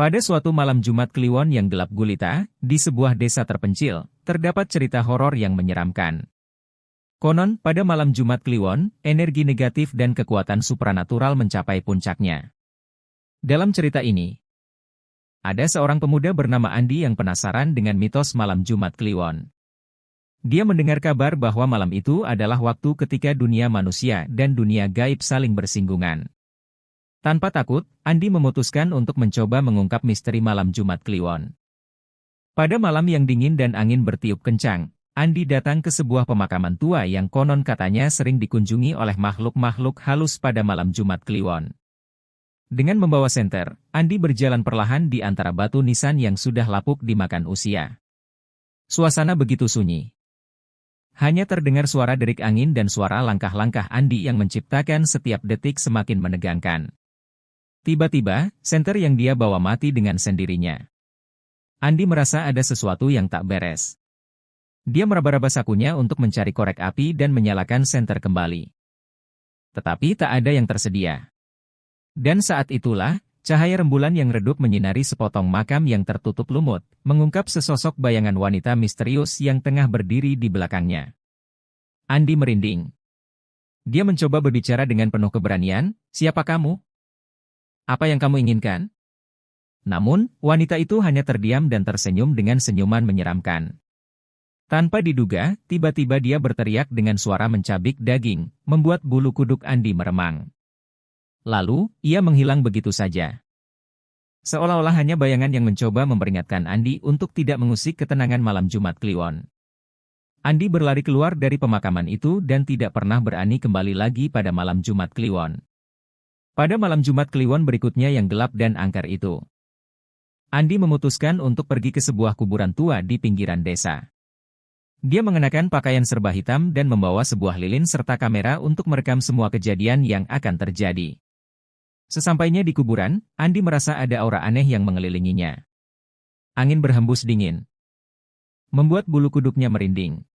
Pada suatu malam Jumat Kliwon yang gelap gulita, di sebuah desa terpencil, terdapat cerita horor yang menyeramkan. Konon, pada malam Jumat Kliwon, energi negatif dan kekuatan supranatural mencapai puncaknya. Dalam cerita ini, ada seorang pemuda bernama Andi yang penasaran dengan mitos malam Jumat Kliwon. Dia mendengar kabar bahwa malam itu adalah waktu ketika dunia manusia dan dunia gaib saling bersinggungan. Tanpa takut, Andi memutuskan untuk mencoba mengungkap misteri malam Jumat Kliwon. Pada malam yang dingin dan angin bertiup kencang, Andi datang ke sebuah pemakaman tua yang konon katanya sering dikunjungi oleh makhluk-makhluk halus pada malam Jumat Kliwon. Dengan membawa senter, Andi berjalan perlahan di antara batu nisan yang sudah lapuk dimakan usia. Suasana begitu sunyi. Hanya terdengar suara derik angin dan suara langkah-langkah Andi yang menciptakan setiap detik semakin menegangkan. Tiba-tiba, senter yang dia bawa mati dengan sendirinya. Andi merasa ada sesuatu yang tak beres. Dia meraba-raba sakunya untuk mencari korek api dan menyalakan senter kembali. Tetapi tak ada yang tersedia. Dan saat itulah, cahaya rembulan yang redup menyinari sepotong makam yang tertutup lumut, mengungkap sesosok bayangan wanita misterius yang tengah berdiri di belakangnya. Andi merinding. Dia mencoba berbicara dengan penuh keberanian, "Siapa kamu? Apa yang kamu inginkan?" Namun, wanita itu hanya terdiam dan tersenyum dengan senyuman menyeramkan. Tanpa diduga, tiba-tiba dia berteriak dengan suara mencabik daging, membuat bulu kuduk Andi meremang. Lalu, ia menghilang begitu saja. Seolah-olah hanya bayangan yang mencoba memperingatkan Andi untuk tidak mengusik ketenangan malam Jumat Kliwon. Andi berlari keluar dari pemakaman itu dan tidak pernah berani kembali lagi pada malam Jumat Kliwon. Pada malam Jumat Kliwon berikutnya yang gelap dan angker itu, Andi memutuskan untuk pergi ke sebuah kuburan tua di pinggiran desa. Dia mengenakan pakaian serba hitam dan membawa sebuah lilin serta kamera untuk merekam semua kejadian yang akan terjadi. Sesampainya di kuburan, Andi merasa ada aura aneh yang mengelilinginya. Angin berhembus dingin, membuat bulu kuduknya merinding.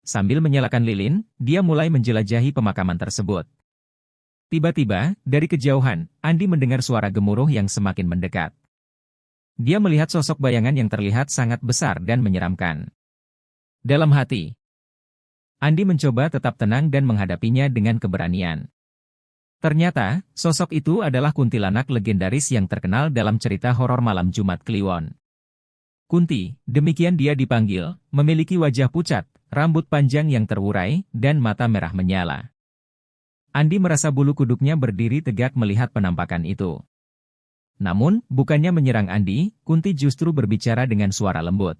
Sambil menyalakan lilin, dia mulai menjelajahi pemakaman tersebut. Tiba-tiba, dari kejauhan, Andi mendengar suara gemuruh yang semakin mendekat. Dia melihat sosok bayangan yang terlihat sangat besar dan menyeramkan. Dalam hati, Andi mencoba tetap tenang dan menghadapinya dengan keberanian. Ternyata, sosok itu adalah kuntilanak legendaris yang terkenal dalam cerita horor malam Jumat Kliwon. Kunti, demikian dia dipanggil, memiliki wajah pucat, rambut panjang yang terurai, dan mata merah menyala. Andi merasa bulu kuduknya berdiri tegak melihat penampakan itu. Namun, bukannya menyerang Andi, Kunti justru berbicara dengan suara lembut.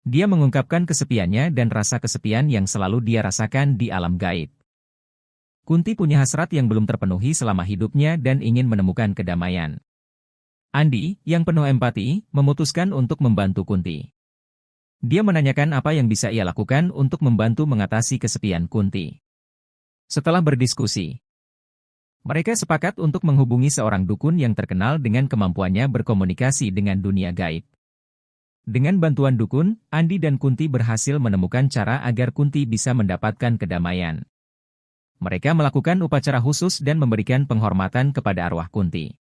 Dia mengungkapkan kesepiannya dan rasa kesepian yang selalu dia rasakan di alam gaib. Kunti punya hasrat yang belum terpenuhi selama hidupnya dan ingin menemukan kedamaian. Andi, yang penuh empati, memutuskan untuk membantu Kunti. Dia menanyakan apa yang bisa ia lakukan untuk membantu mengatasi kesepian Kunti. Setelah berdiskusi, mereka sepakat untuk menghubungi seorang dukun yang terkenal dengan kemampuannya berkomunikasi dengan dunia gaib. Dengan bantuan dukun, Andi dan Kunti berhasil menemukan cara agar Kunti bisa mendapatkan kedamaian. Mereka melakukan upacara khusus dan memberikan penghormatan kepada arwah Kunti.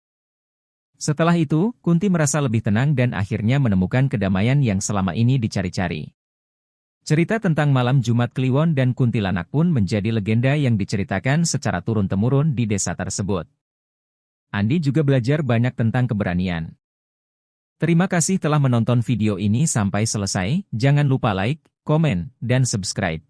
Setelah itu, Kunti merasa lebih tenang dan akhirnya menemukan kedamaian yang selama ini dicari-cari. Cerita tentang malam Jumat Kliwon dan kuntilanak pun menjadi legenda yang diceritakan secara turun-temurun di desa tersebut. Andi juga belajar banyak tentang keberanian. Terima kasih telah menonton video ini sampai selesai, jangan lupa like, komen, dan subscribe.